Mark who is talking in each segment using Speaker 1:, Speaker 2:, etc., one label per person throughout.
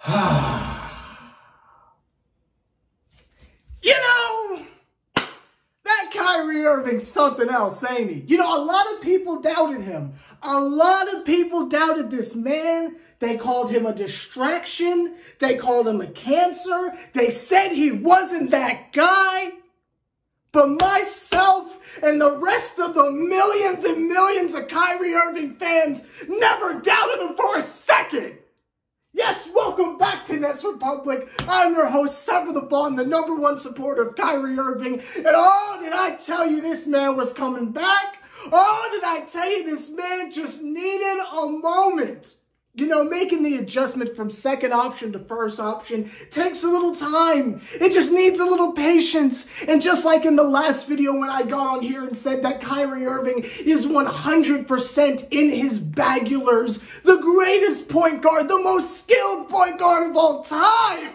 Speaker 1: You know, that Kyrie Irving's something else, ain't he? You know, a lot of people doubted him. A lot of people doubted this man. They called him a distraction. They called him a cancer. They said he wasn't that guy. But myself and the rest of the millions and millions of Kyrie Irving fans never doubted him for a second. Yes, welcome back to Nets Republic. I'm your host, Sever the Bond, the #1 supporter of Kyrie Irving. And oh, did I tell you this man was coming back? Oh, did I tell you this man just needed a moment? You know, making the adjustment from second option to first option takes a little time. It just needs a little patience. And just like in the last video when I got on here and said that Kyrie Irving is 100% in his bagulars, the greatest point guard, the most skilled point guard of all time,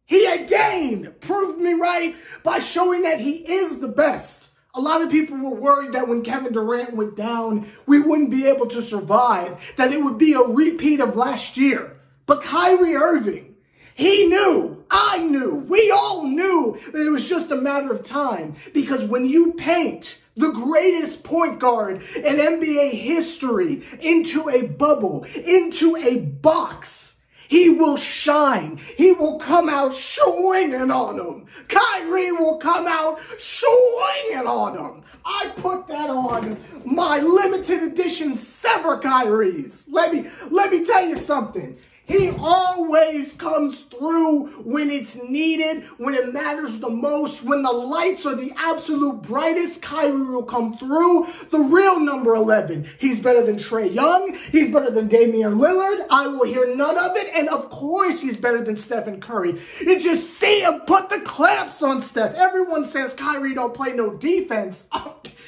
Speaker 1: he again proved me right by showing that he is the best. A lot of people were worried that when Kevin Durant went down, we wouldn't be able to survive, that it would be a repeat of last year. But Kyrie Irving, he knew, I knew, we all knew that it was just a matter of time. Because when you paint the greatest point guard in NBA history into a bubble, into a box, he will shine. He will come out swinging on them. Kyrie will come out swinging on them. I put that on my limited edition Sever Kyries. Let me tell you something. He always comes through when it's needed, when it matters the most, when the lights are the absolute brightest. Kyrie will come through. The real number 11. He's better than Trae Young. He's better than Damian Lillard. I will hear none of it. And of course, he's better than Steph Curry. You just see him put the clamps on Steph. Everyone says Kyrie don't play no defense.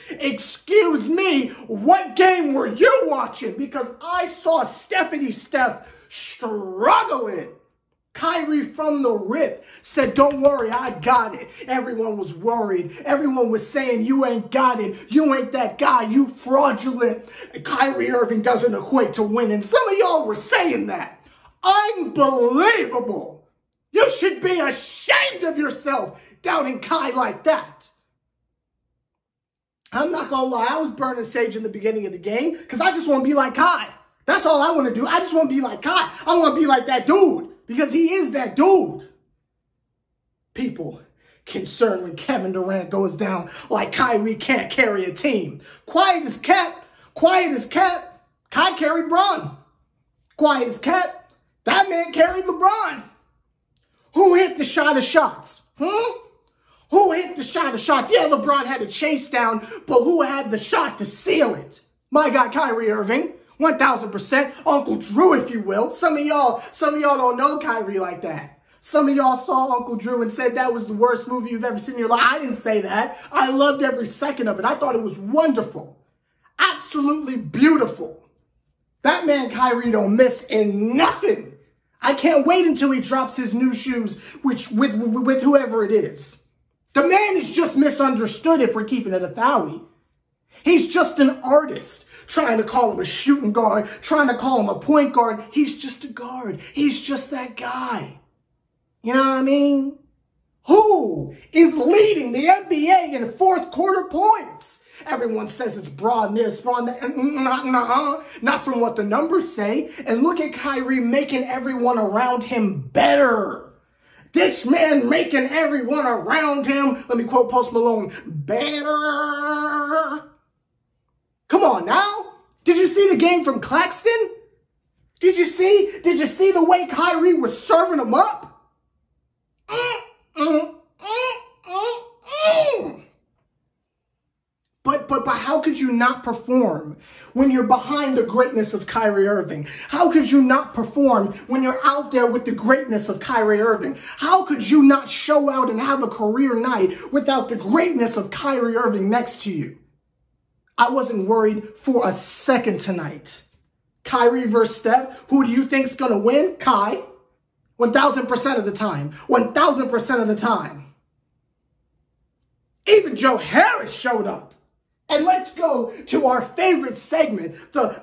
Speaker 1: Excuse me, what game were you watching? Because I saw Steph struggling. Kyrie from the rip said, don't worry, I got it. Everyone was worried. Everyone was saying, you ain't got it. You ain't that guy. You fraudulent. Kyrie Irving doesn't equate to winning. Some of y'all were saying that. Unbelievable. You should be ashamed of yourself doubting Kai like that. I'm not going to lie. I was burning sage in the beginning of the game because I just want to be like Kai. That's all I want to do. I just want to be like Kai. I want to be like that dude because he is that dude. People concerned when Kevin Durant goes down like Kyrie can't carry a team. Quiet as kept. Quiet as kept. Kai carried Bron. Quiet as kept. That man carried LeBron. Who hit the shot of shots? Who hit the shot of shots? Yeah, LeBron had a chase down, but who had the shot to seal it? My God, Kyrie Irving. 1000%. Uncle Drew, if you will. Some of y'all don't know Kyrie like that. Some of y'all saw Uncle Drew and said that was the worst movie you've ever seen in your life. I didn't say that. I loved every second of it. I thought it was wonderful. Absolutely beautiful. That man Kyrie don't miss in nothing. I can't wait until he drops his new shoes with whoever it is. The man is just misunderstood if we're keeping it 1,000. He's just an artist, trying to call him a shooting guard, trying to call him a point guard. He's just a guard. He's just that guy. You know what I mean? Who is leading the NBA in fourth quarter points? Everyone says it's Bron this, Bron that. Not from what the numbers say. And look at Kyrie making everyone around him better. This man making everyone around him, let me quote Post Malone, better. Come on now. Did you see the game from Claxton? Did you see the way Kyrie was serving him up? But how could you not perform when you're behind the greatness of Kyrie Irving? How could you not perform when you're out there with the greatness of Kyrie Irving? How could you not show out and have a career night without the greatness of Kyrie Irving next to you? I wasn't worried for a second tonight. Kyrie versus Steph. Who do you think's going to win? Kai. 1,000% of the time. 1,000% of the time. Even Joe Harris showed up. And let's go to our favorite segment, the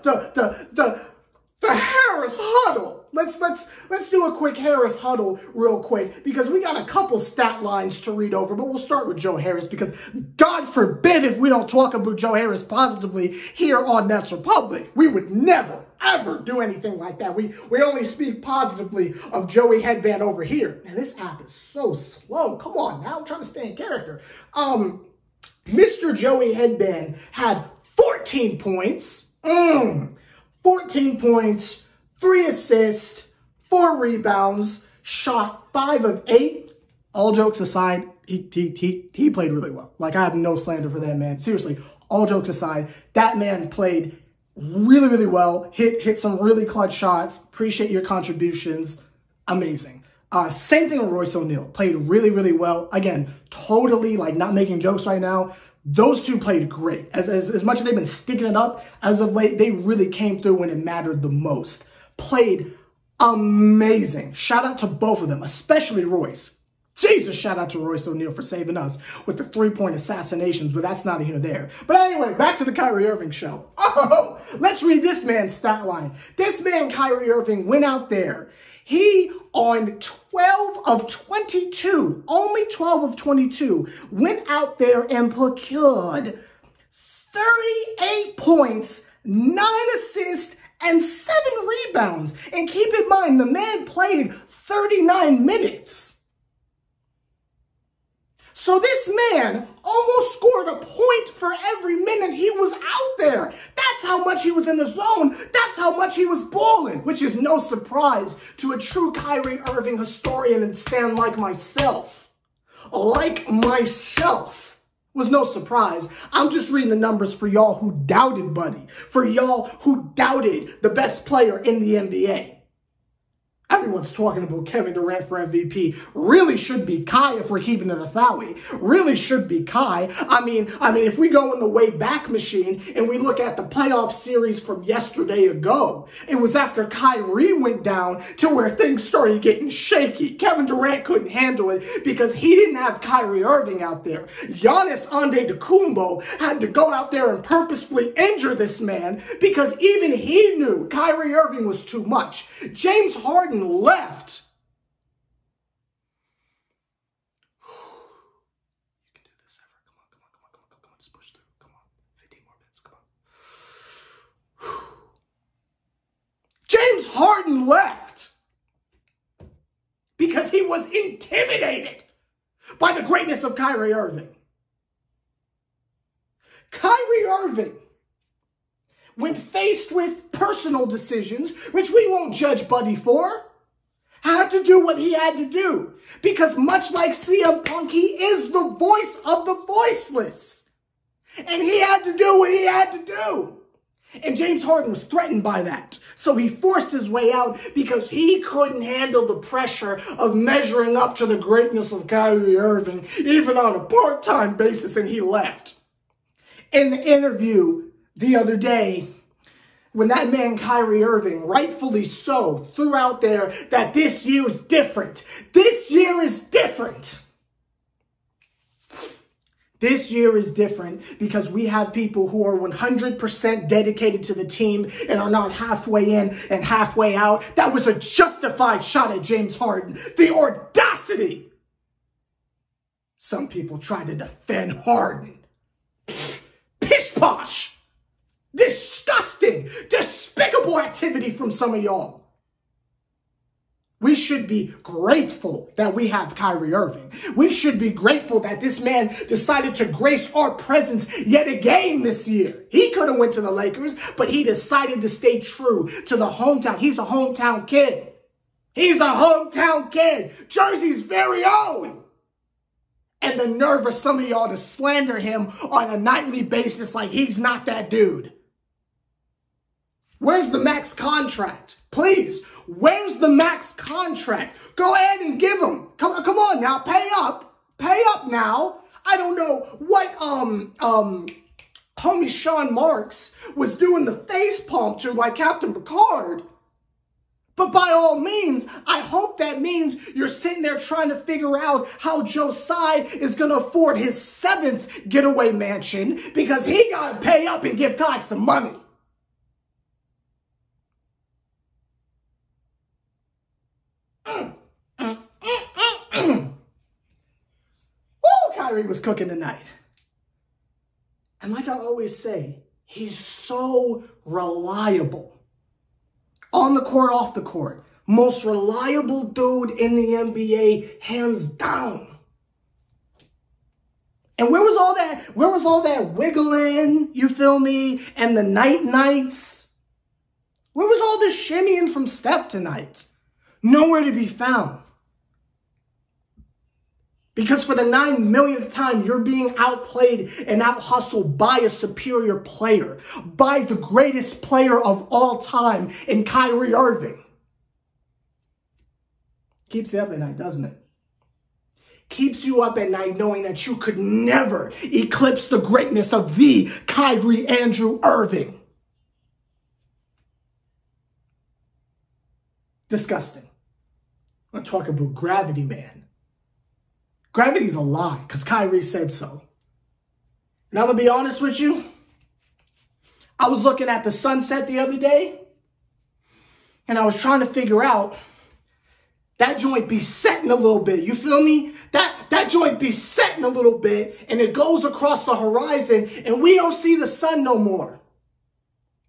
Speaker 1: Harris Huddle. let's do a quick Harris huddle real quick, because we got a couple stat lines to read over, but we'll start with Joe Harris, because God forbid if we don't talk about Joe Harris positively here on Nets Republic. We would never, ever do anything like that. We only speak positively of Joey Headband over here. And this app is so slow. Come on now, I'm trying to stay in character. Mr. Joey Headband had 14 points. 14 points, 3 assists, 4 rebounds, shot 5 of 8. All jokes aside, he played really well. Like, I have no slander for that man. Seriously, all jokes aside, that man played really, really well. Hit some really clutch shots. Appreciate your contributions. Amazing. Same thing with Royce O'Neal. Played really, really well. Again, totally, like, not making jokes right now. Those two played great. As much as they've been sticking it up as of late, they really came through when it mattered the most. Played amazing. Shout out to both of them, especially Royce. Jesus, shout out to Royce O'Neal for saving us with the 3-point assassinations, but that's neither here nor there. But anyway, back to the Kyrie Irving show. Oh, let's read this man's stat line. This man, Kyrie Irving, went out there. He, on 12 of 22, only 12 of 22, went out there and procured 38 points, 9 assists, and 7 rebounds. And keep in mind, the man played 39 minutes. So this man almost scored a point for every minute he was out there. That's how much he was in the zone. That's how much he was balling, which is no surprise to a true Kyrie Irving historian and stan like myself. Was no surprise. I'm just reading the numbers for y'all who doubted Buddy, for y'all who doubted the best player in the NBA. Everyone's talking about Kevin Durant for MVP. Really should be Kai if we're keeping it a Thaui. Really should be Kai. I mean, if we go in the way back machine and we look at the playoff series from yesterday ago, it was after Kyrie went down to where things started getting shaky. Kevin Durant couldn't handle it because he didn't have Kyrie Irving out there. Giannis Antetokounmpo had to go out there and purposefully injure this man because even he knew Kyrie Irving was too much. James Harden left. You can do this, Ever. Come on. Just push through. Come on. 15 more minutes. Come on. James Harden left because he was intimidated by the greatness of Kyrie Irving. Kyrie Irving, when faced with personal decisions, which we won't judge Buddy for, had to do what he had to do. Because much like CM Punk, he is the voice of the voiceless. And he had to do what he had to do. And James Harden was threatened by that. So he forced his way out because he couldn't handle the pressure of measuring up to the greatness of Kyrie Irving, even on a part-time basis, and he left. In the interview the other day, when that man Kyrie Irving, rightfully so, threw out there that this year is different. This year is different. This year is different because we have people who are 100% dedicated to the team and are not halfway in and halfway out. That was a justified shot at James Harden. The audacity. Some people try to defend Harden. Pish posh. Disgusting, despicable activity from some of y'all. We should be grateful that we have Kyrie Irving. We should be grateful that this man decided to grace our presence yet again this year. He could have went to the Lakers, but he decided to stay true to the hometown. He's a hometown kid. He's a hometown kid. Jersey's very own. And the nerve of some of y'all to slander him on a nightly basis like he's not that dude. Where's the max contract? Please, where's the max contract? Go ahead and give him. Come on now, pay up. Pay up now. I don't know what homie Sean Marks was doing the face palm to like Captain Picard. But by all means, I hope that means you're sitting there trying to figure out how Josiah is going to afford his 7th getaway mansion because he got to pay up and give Kai some money. Kyrie was cooking tonight. And like I always say, he's so reliable. On the court, off the court. Most reliable dude in the NBA, hands down. And where was all that? Where was all that wiggling, you feel me? And the nights? Where was all this shimmying from Steph tonight? Nowhere to be found. Because for the 9 millionth time, you're being outplayed and out-hustled by a superior player. By the greatest player of all time in Kyrie Irving. Keeps you up at night, doesn't it? Keeps you up at night knowing that you could never eclipse the greatness of the Kyrie Andrew Irving. Disgusting. I'm talking about gravity, man. Gravity's a lie, because Kyrie said so. And I'm going to be honest with you. I was looking at the sunset the other day, and I was trying to figure out, that joint be setting a little bit. You feel me? That joint be setting a little bit, and it goes across the horizon, and we don't see the sun no more.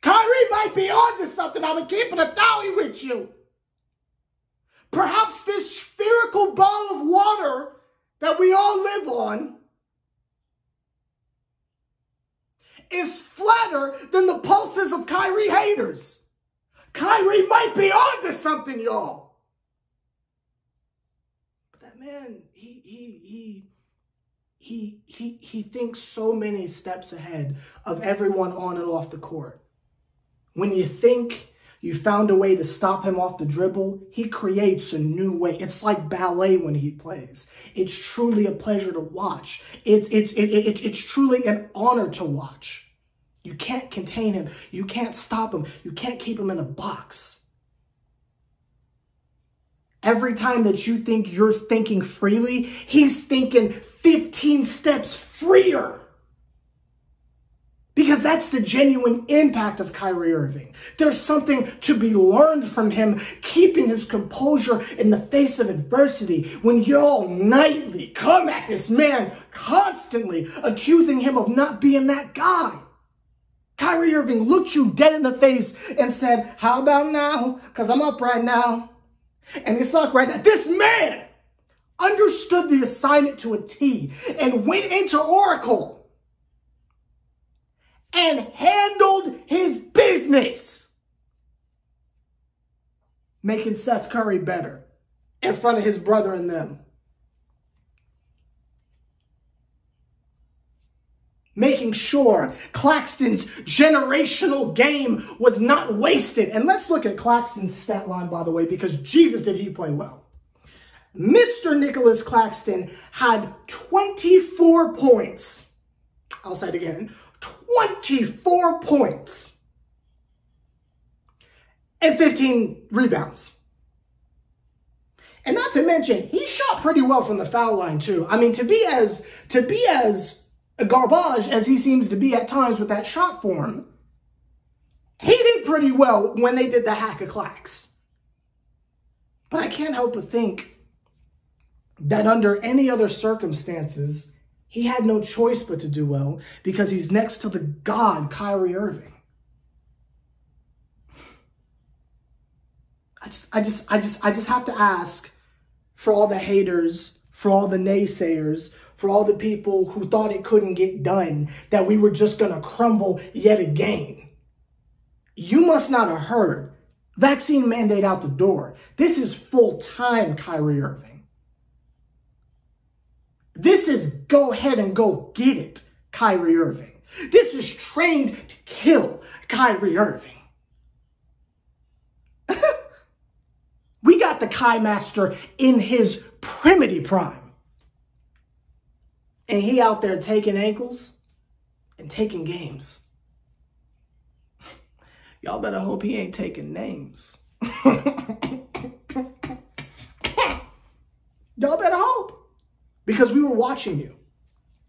Speaker 1: Kyrie might be on to something. I'm going to keep it a thousand with you. Perhaps this spherical ball of water that we all live on is flatter than the pulses of Kyrie haters. Kyrie might be on to something, y'all. But that man, he thinks so many steps ahead of everyone on and off the court. When you think you found a way to stop him off the dribble, he creates a new way. It's like ballet when he plays. It's truly a pleasure to watch. It's truly an honor to watch. You can't contain him. You can't stop him. You can't keep him in a box. Every time that you think you're thinking freely, he's thinking 15 steps freer. Because that's the genuine impact of Kyrie Irving. There's something to be learned from him, keeping his composure in the face of adversity. When y'all nightly come at this man, constantly accusing him of not being that guy. Kyrie Irving looked you dead in the face and said, how about now? Because I'm up right now. And it's up right now. This man understood the assignment to a T and went into Oracle and handled his business, making Steph Curry better in front of his brother and them. Making sure Claxton's generational game was not wasted. And let's look at Claxton's stat line, by the way, because Jesus, did he play well. Mr. Nicholas Claxton had 24 points. I'll say it again. 24 points and 15 rebounds. And not to mention, he shot pretty well from the foul line too. I mean, to be as garbage as he seems to be at times with that shot form, he did pretty well when they did the hack of Clax. But I can't help but think that under any other circumstances, he had no choice but to do well because he's next to the god, Kyrie Irving. I just have to ask for all the haters, for all the naysayers, for all the people who thought it couldn't get done, that we were just going to crumble yet again. You must not have heard. Vaccine mandate out the door. This is full-time Kyrie Irving. This is go ahead and go get it, Kyrie Irving. This is trained to kill Kyrie Irving. We got the Kai Master in his primitive prime. And he out there taking ankles and taking games. Y'all better hope he ain't taking names. Y'all better hope. Because we were watching you.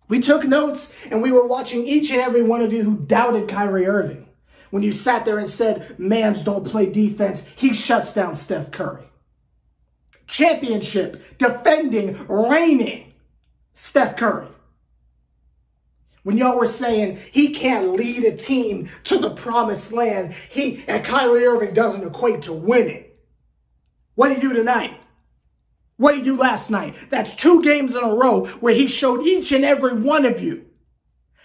Speaker 1: We took notes and we were watching each and every one of you who doubted Kyrie Irving. When you sat there and said, mans don't play defense, he shuts down Steph Curry. Championship, defending, reigning Steph Curry When y'all were saying he can't lead a team to the promised land, and Kyrie Irving doesn't equate to winning. What did he do tonight? What did he do last night? That's 2 games in a row where he showed each and every one of you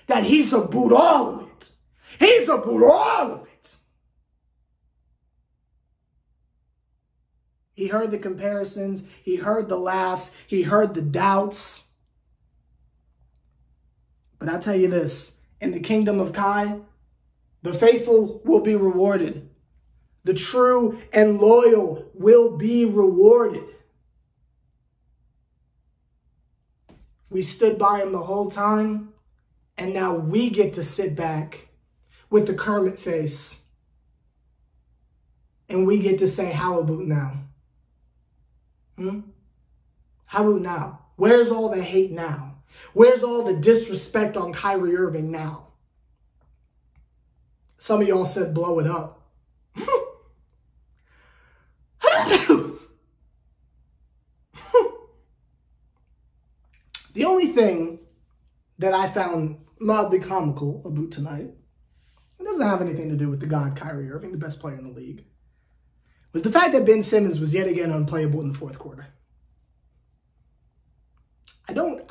Speaker 1: that he's about all of it. He's about all of it. He heard the comparisons. He heard the laughs. He heard the doubts. But I'll tell you this, in the kingdom of Kai, the faithful will be rewarded. The true and loyal will be rewarded. We stood by him the whole time, and now we get to sit back with the Kermit face. And we get to say, how about now? How about now? Where's all the hate now? Where's all the disrespect on Kyrie Irving now? Some of y'all said blow it up. The only thing that I found mildly comical about tonight, it doesn't have anything to do with the god Kyrie Irving, the best player in the league, was the fact that Ben Simmons was yet again unplayable in the fourth quarter. I don't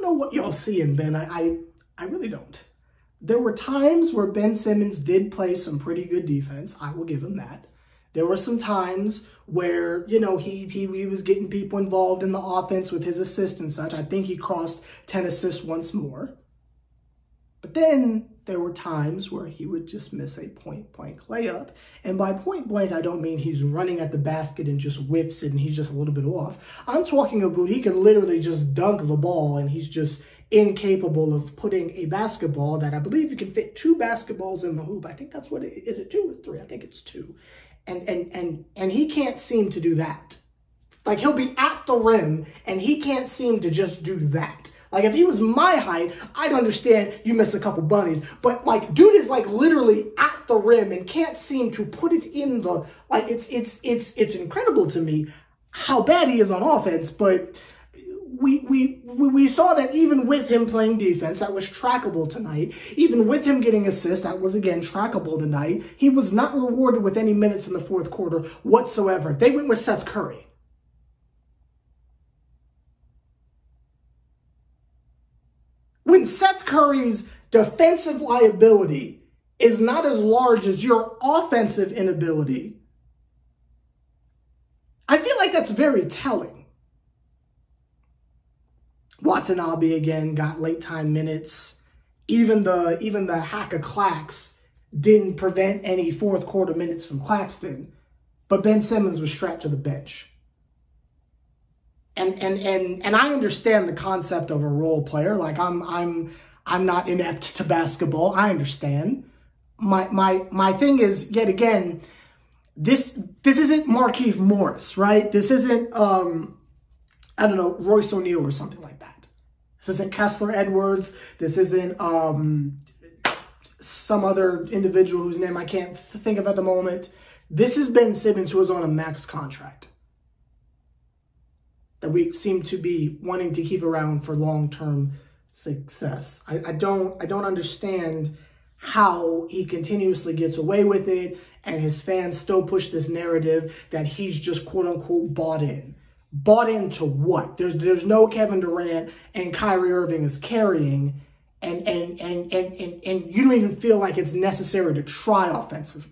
Speaker 1: know what y'all see in Ben. I really don't. There were times where Ben Simmons did play some pretty good defense. I will give him that. There were some times where, you know, he was getting people involved in the offense with his assists and such. I think he crossed 10 assists once more. But then there were times where he would just miss a point-blank layup. And by point-blank, I don't mean he's running at the basket and just whips it and he's just a little bit off. I'm talking about he can literally just dunk the ball and he's just incapable of putting a basketball that I believe you can fit 2 basketballs in the hoop. I think that's what it is. Is it 2 or 3? I think it's 2. And he can't seem to do that. Like, he'll be at the rim and he can't seem to just do that. Like, if he was my height, I'd understand you miss a couple bunnies. But, like, dude is, like, literally at the rim and can't seem to put it in the... Like, it's incredible to me how bad he is on offense. But we saw that even with him playing defense, that was trackable tonight. Even with him getting assists, that was, again, trackable tonight. He was not rewarded with any minutes in the fourth quarter whatsoever. They went with Steph Curry. When Steph Curry's defensive liability is not as large as your offensive inability, I feel like that's very telling. Watanabe again got late time minutes. Even the hack of Clax didn't prevent any fourth quarter minutes from Claxton, but Ben Simmons was strapped to the bench. And I understand the concept of a role player. Like, I'm not inept to basketball. I understand. My thing is, yet again, this isn't Markieff Morris, right? This isn't I don't know, Royce O'Neal or something like that. This isn't Kessler Edwards. This isn't some other individual whose name I can't think of at the moment. This is Ben Simmons, who is on a max contract that we seem to be wanting to keep around for long-term success. I don't understand how he continuously gets away with it and his fans still push this narrative that he's just quote-unquote bought in. Bought into what? There's no Kevin Durant and Kyrie Irving is carrying, and you don't even feel like it's necessary to try offensively.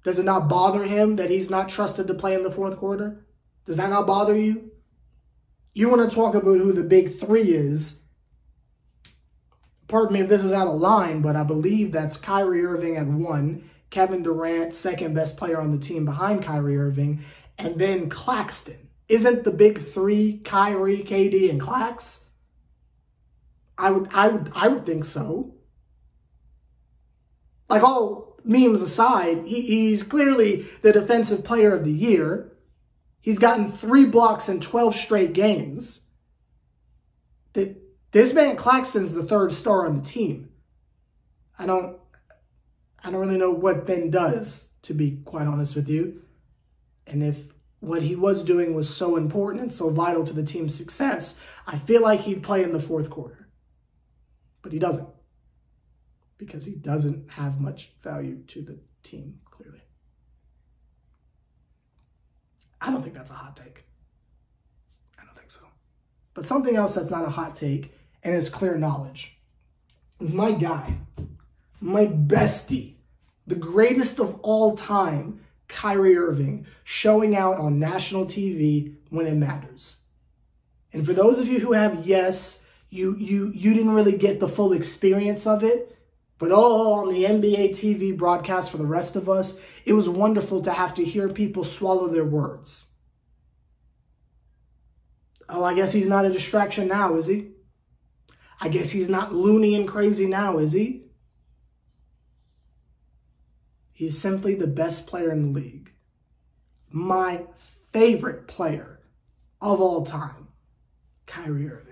Speaker 1: Does it not bother him that he's not trusted to play in the fourth quarter? Does that not bother you? You want to talk about who the big 3 is. Pardon me if this is out of line, but I believe that's Kyrie Irving at 1, Kevin Durant, second best player on the team behind Kyrie Irving, and then Claxton. Isn't the big 3 Kyrie, KD, and Clax? I would think so. Like, all memes aside, he's clearly the defensive player of the year. He's gotten 3 blocks in 12 straight games. This man Claxton's the 3rd star on the team. I don't really know what Ben does, to be quite honest with you. And what he was doing was so important and so vital to the team's success, I feel like he'd play in the fourth quarter. But he doesn't. Because he doesn't have much value to the team, clearly. I don't think that's a hot take. I don't think so. But something else that's not a hot take and is clear knowledge is my guy, my bestie, the greatest of all time, Kyrie Irving, showing out on national TV when it matters. And for those of you who have, yes, you didn't really get the full experience of it, but on the NBA TV broadcast for the rest of us, it was wonderful to have to hear people swallow their words. Oh, I guess he's not a distraction now, is he? I guess he's not loony and crazy now, is he? He's simply the best player in the league. My favorite player of all time, Kyrie Irving.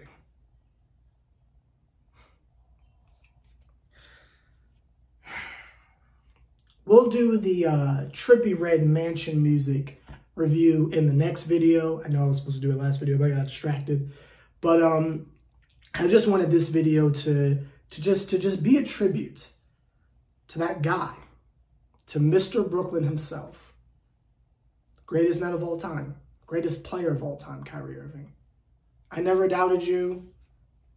Speaker 1: We'll do the Trippie Redd Mansion music review in the next video. I know I was supposed to do it last video, but I got distracted. But I just wanted this video to just be a tribute to that guy, to Mr. Brooklyn himself. Greatest net of all time, greatest player of all time, Kyrie Irving. I never doubted you,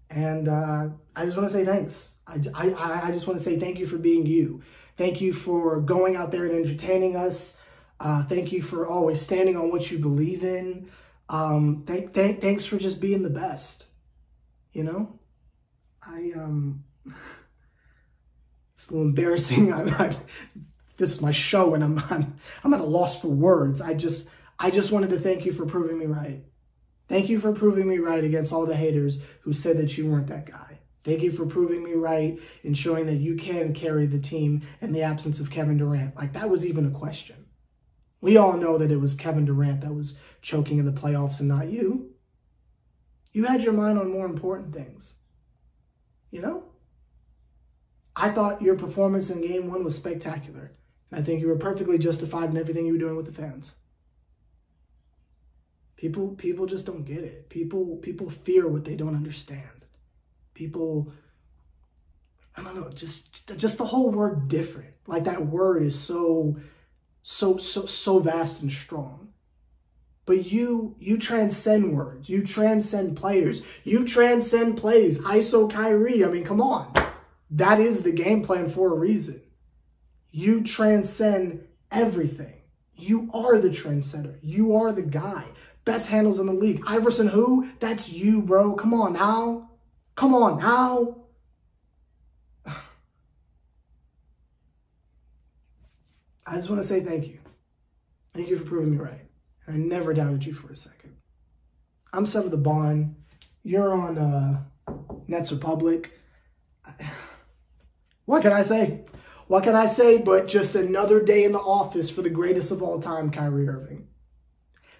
Speaker 1: and I just want to say thanks. I just want to say thank you for being you. Thank you for going out there and entertaining us. Thank you for always standing on what you believe in. Thanks for just being the best. You know, it's a little embarrassing. This is my show, and I'm at a loss for words. I just wanted to thank you for proving me right. Thank you for proving me right against all the haters who said that you weren't that guy. Thank you for proving me right and showing that you can carry the team in the absence of Kevin Durant. Like, that was even a question. We all know that it was Kevin Durant that was choking in the playoffs and not you. You had your mind on more important things. You know? I thought your performance in Game 1 was spectacular. And I think you were perfectly justified in everything you were doing with the fans. People just don't get it. People fear what they don't understand. People, I don't know, just the whole word different. Like, that word is so vast and strong. But you transcend words. You transcend players. You transcend plays. ISO Kyrie. I mean, come on. That is the game plan for a reason. You transcend everything. You are the trendsetter. You are the guy. Best handles in the league. Iverson who? That's you, bro. Come on now. Come on now. I just want to say thank you. Thank you for proving me right. I never doubted you for a second. I'm Sever the Bond. You're on Nets Republic. What can I say? What can I say but just another day in the office for the greatest of all time, Kyrie Irving.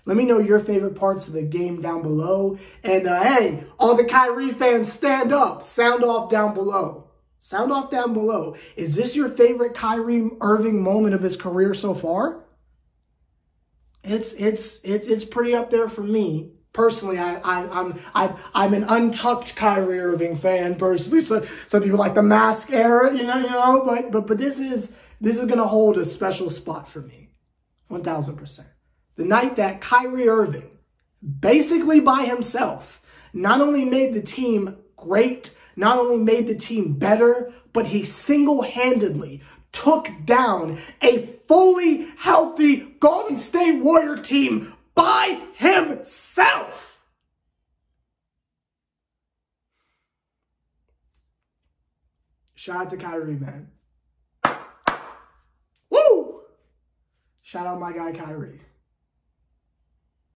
Speaker 1: Let me know your favorite parts of the game down below. And hey, all the Kyrie fans, stand up. Sound off down below. Sound off down below. Is this your favorite Kyrie Irving moment of his career so far? It's pretty up there for me. Personally, I'm an untucked Kyrie Irving fan personally. So some people like the mask era, you know, but this is gonna hold a special spot for me. 1000%. The night that Kyrie Irving, basically by himself, not only made the team great, not only made the team better, but he single-handedly took down a fully healthy Golden State Warrior team by himself. Shout out to Kyrie, man. Woo! Shout out my guy Kyrie.